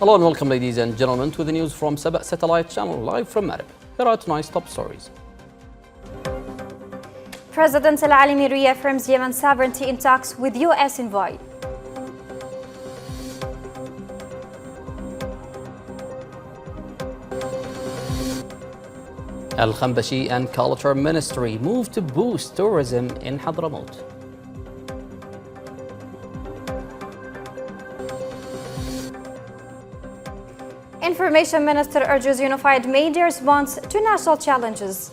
Hello and welcome, ladies and gentlemen, to the news from SABA satellite channel, live from Marib. Here are tonight's top stories. President Al-Alimi reaffirms Yemen's sovereignty in talks with U.S. envoy. Al-Khambashi and Culture Ministry move to boost tourism in Hadramaut. Information Minister urges unified media response to national challenges.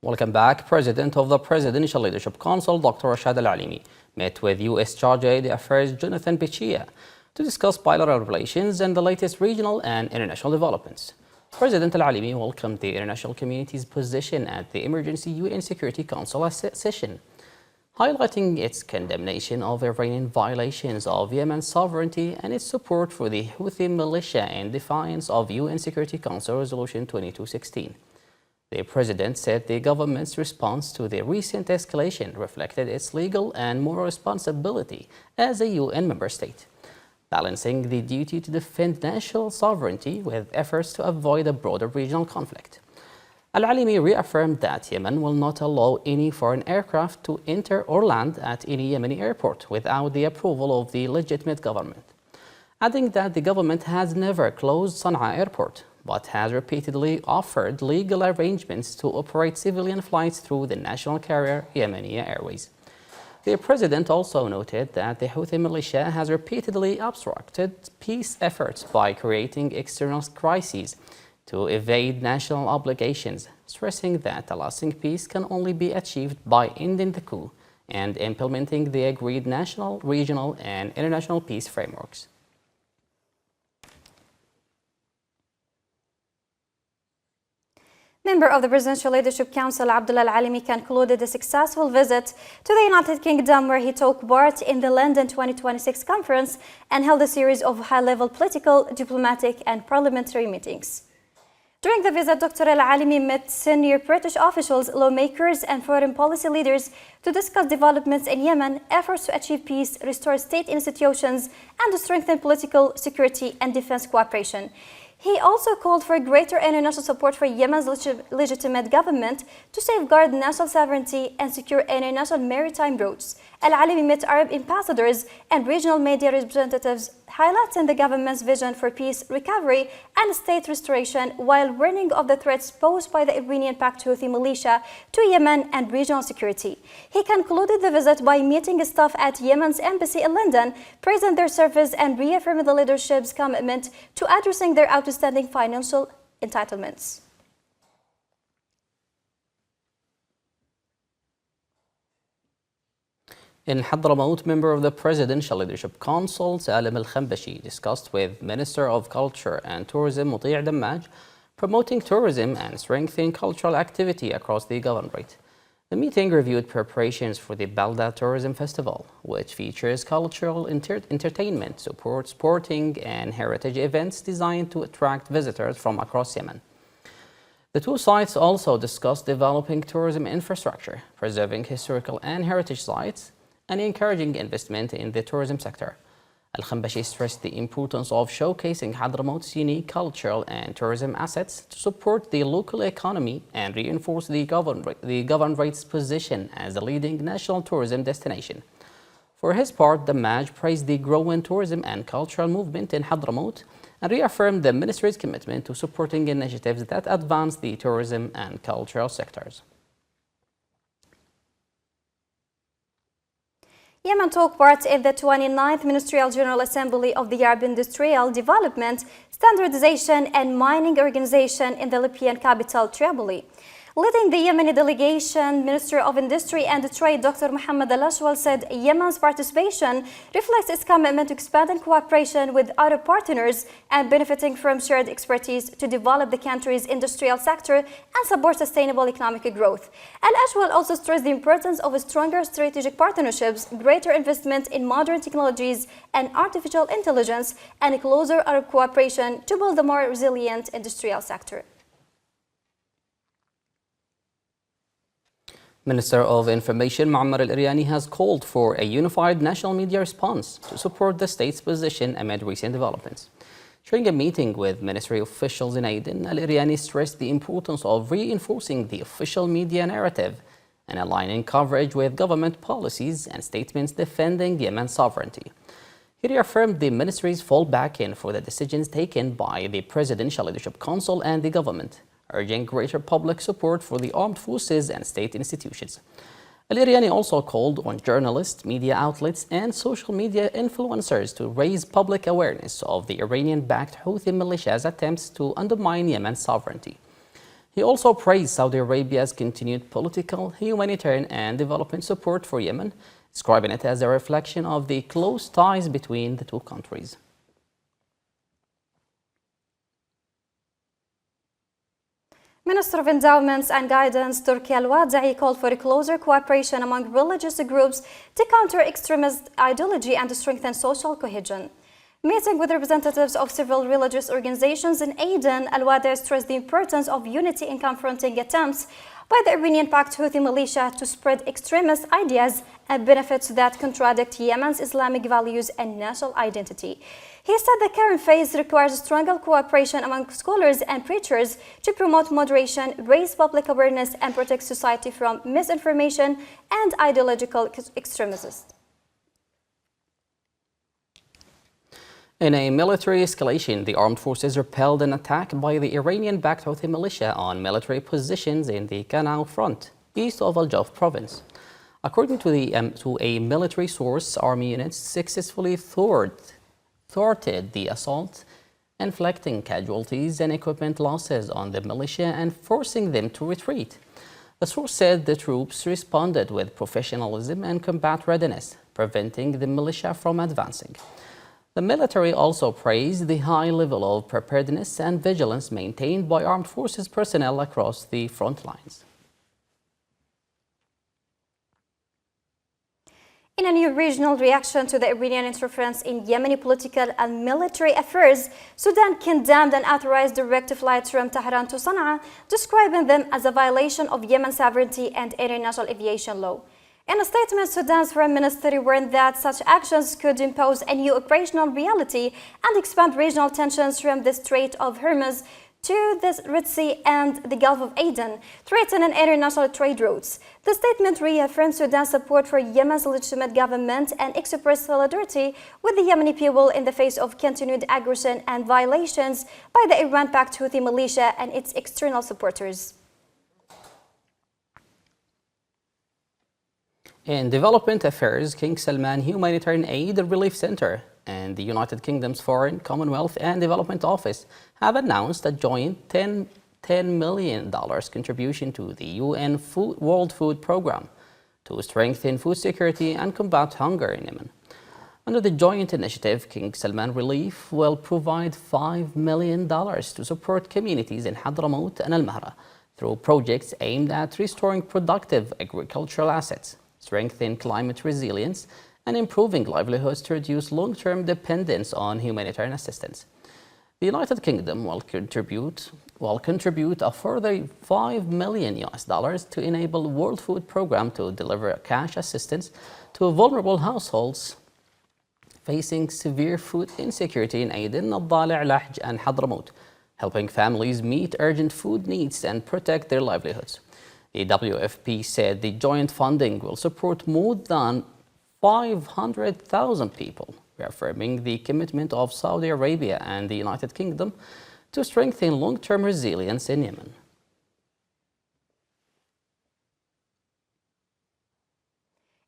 Welcome back. President of the Presidential Leadership Council, Dr. Rashad Al-Alimi, met with U.S. Charge Aid Affairs Jonathan Pichia to discuss bilateral relations and the latest regional and international developments. President Al-Alimi welcomed the international community's position at the Emergency UN Security Council session, highlighting its condemnation of Iranian violations of Yemen's sovereignty and its support for the Houthi militia in defiance of UN Security Council Resolution 2216. The president said the government's response to the recent escalation reflected its legal and moral responsibility as a UN member state, balancing the duty to defend national sovereignty with efforts to avoid a broader regional conflict. Al-Alimi reaffirmed that Yemen will not allow any foreign aircraft to enter or land at any Yemeni airport without the approval of the legitimate government, adding that the government has never closed Sana'a airport, but has repeatedly offered legal arrangements to operate civilian flights through the national carrier Yemeni Airways. The president also noted that the Houthi militia has repeatedly obstructed peace efforts by creating external crises to evade national obligations, stressing that a lasting peace can only be achieved by ending the coup and implementing the agreed national, regional, and international peace frameworks. Member of the Presidential Leadership Council, Abdullah Al-Alimi, concluded a successful visit to the United Kingdom, where he took part in the London 2026 conference and held a series of high-level political, diplomatic, and parliamentary meetings. During the visit, Dr. Al-Alimi met senior British officials, lawmakers, and foreign policy leaders to discuss developments in Yemen, efforts to achieve peace, restore state institutions, and to strengthen political, security, and defense cooperation. He also called for greater international support for Yemen's legitimate government to safeguard national sovereignty and secure international maritime routes. Al-Alimi met Arab ambassadors and regional media representatives, highlighting the government's vision for peace, recovery, and state restoration, while warning of the threats posed by the Iranian-backed Houthi militia to Yemen and regional security. He concluded the visit by meeting staff at Yemen's embassy in London, praising their service and reaffirming the leadership's commitment to addressing their outstanding financial entitlements. In Hadramaut, member of the Presidential Leadership Council, Salim Al-Khambashi, discussed with Minister of Culture and Tourism, Muti' Dammaj, promoting tourism and strengthening cultural activity across the governorate. The meeting reviewed preparations for the Balda Tourism Festival, which features cultural entertainment, sporting and heritage events designed to attract visitors from across Yemen. The two sides also discussed developing tourism infrastructure, preserving historical and heritage sites, and encouraging investment in the tourism sector. Al-Khambashi stressed the importance of showcasing Hadramaut's unique cultural and tourism assets to support the local economy and reinforce the governorate's position as a leading national tourism destination. For his part, Dammaj praised the growing tourism and cultural movement in Hadramaut and reaffirmed the ministry's commitment to supporting initiatives that advance the tourism and cultural sectors. Yemen took part in the 29th Ministerial General Assembly of the Arab Industrial Development, Standardization and Mining Organization in the Libyan capital, Tripoli. Leading the Yemeni delegation, Minister of Industry and Trade Dr. Mohammed Al-Ashwal said Yemen's participation reflects its commitment to expanding cooperation with Arab partners and benefiting from shared expertise to develop the country's industrial sector and support sustainable economic growth. Al-Ashwal also stressed the importance of stronger strategic partnerships, greater investment in modern technologies and artificial intelligence, and closer Arab cooperation to build a more resilient industrial sector. Minister of Information Muammar al-Iryani has called for a unified national media response to support the state's position amid recent developments. During a meeting with ministry officials in Aden, al-Iryani stressed the importance of reinforcing the official media narrative and aligning coverage with government policies and statements defending Yemen's sovereignty. He reaffirmed the ministry's full backing for the decisions taken by the Presidential Leadership Council and the government, urging greater public support for the armed forces and state institutions. Al-Iryani also called on journalists, media outlets, and social media influencers to raise public awareness of the Iranian-backed Houthi militia's attempts to undermine Yemen's sovereignty. He also praised Saudi Arabia's continued political, humanitarian, and development support for Yemen, describing it as a reflection of the close ties between the two countries. Minister of Endowments and Guidance Turki Al-Wada'i called for a closer cooperation among religious groups to counter extremist ideology and to strengthen social cohesion. Meeting with representatives of several religious organizations in Aden, Al-Wada'i stressed the importance of unity in confronting attempts by the Iranian-backed Houthi militia to spread extremist ideas and benefits that contradict Yemen's Islamic values and national identity. He said the current phase requires stronger cooperation among scholars and preachers to promote moderation, raise public awareness, and protect society from misinformation and ideological extremism. In a military escalation, the armed forces repelled an attack by the Iranian-backed Houthi militia on military positions in the Kanau front, east of Al-Jawf province. According to a military source, army units successfully thwarted the assault, inflicting casualties and equipment losses on the militia and forcing them to retreat. The source said the troops responded with professionalism and combat readiness, preventing the militia from advancing. The military also praised the high level of preparedness and vigilance maintained by armed forces personnel across the front lines. In a new regional reaction to the Iranian interference in Yemeni political and military affairs, Sudan condemned and authorized direct flights from Tehran to Sana'a, describing them as a violation of Yemen's sovereignty and international aviation law. In a statement, Sudan's Foreign Ministry warned that such actions could impose a new operational reality and expand regional tensions from the Strait of Hormuz to the Red Sea and the Gulf of Aden, threatening international trade routes. The statement reaffirmed Sudan's support for Yemen's legitimate government and expressed solidarity with the Yemeni people in the face of continued aggression and violations by the Iran-backed Houthi militia and its external supporters. In development affairs, King Salman Humanitarian Aid Relief Center and the United Kingdom's Foreign, Commonwealth and Development Office have announced a joint $10 million contribution to the UN World Food Programme to strengthen food security and combat hunger in Yemen. Under the joint initiative, King Salman Relief will provide $5 million to support communities in Hadramaut and Al-Mahra through projects aimed at restoring productive agricultural assets, strengthen climate resilience, and improving livelihoods to reduce long-term dependence on humanitarian assistance. The United Kingdom will contribute a further $5 million to enable the World Food Programme to deliver cash assistance to vulnerable households facing severe food insecurity in Aden, Al-Dali', Lahj, and Hadramaut, helping families meet urgent food needs and protect their livelihoods. The WFP said the joint funding will support more than 500,000 people, reaffirming the commitment of Saudi Arabia and the United Kingdom to strengthen long-term resilience in Yemen.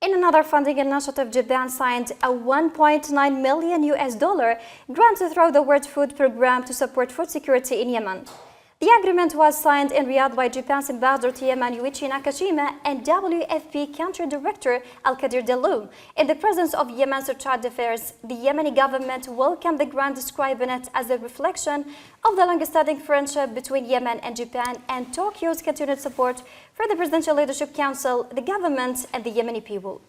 In another funding initiative, Japan signed a $1.9 million grant through the World Food Programme to support food security in Yemen. The agreement was signed in Riyadh by Japan's ambassador to Yemen, Yuichi Nakashima, and WFP country director Al-Qadir Delou. In the presence of Yemen's Secretary of Affairs, the Yemeni government welcomed the grant, describing it as a reflection of the long-standing friendship between Yemen and Japan and Tokyo's continued support for the Presidential Leadership Council, the government, and the Yemeni people.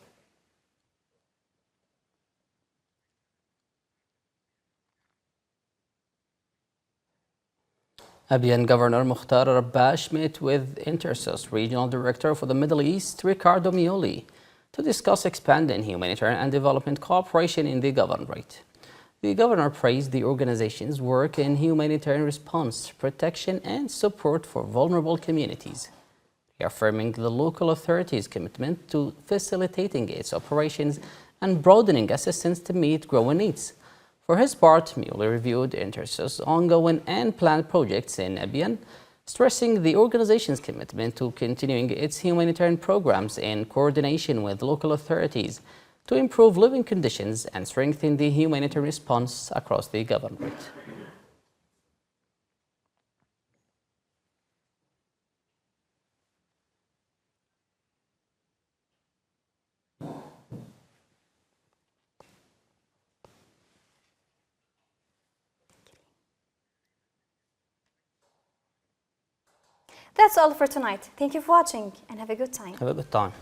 Abyan Governor Mukhtar Rabbash met with Intersos Regional Director for the Middle East, Ricardo Mioli, to discuss expanding humanitarian and development cooperation in the governorate. The governor praised the organization's work in humanitarian response, protection, and support for vulnerable communities, reaffirming the local authorities' commitment to facilitating its operations and broadening assistance to meet growing needs. For his part, Mioli reviewed Intersos' ongoing and planned projects in Abyan, stressing the organization's commitment to continuing its humanitarian programs in coordination with local authorities to improve living conditions and strengthen the humanitarian response across the governorate. That's all for tonight. Thank you for watching and have a good time. Have a good time.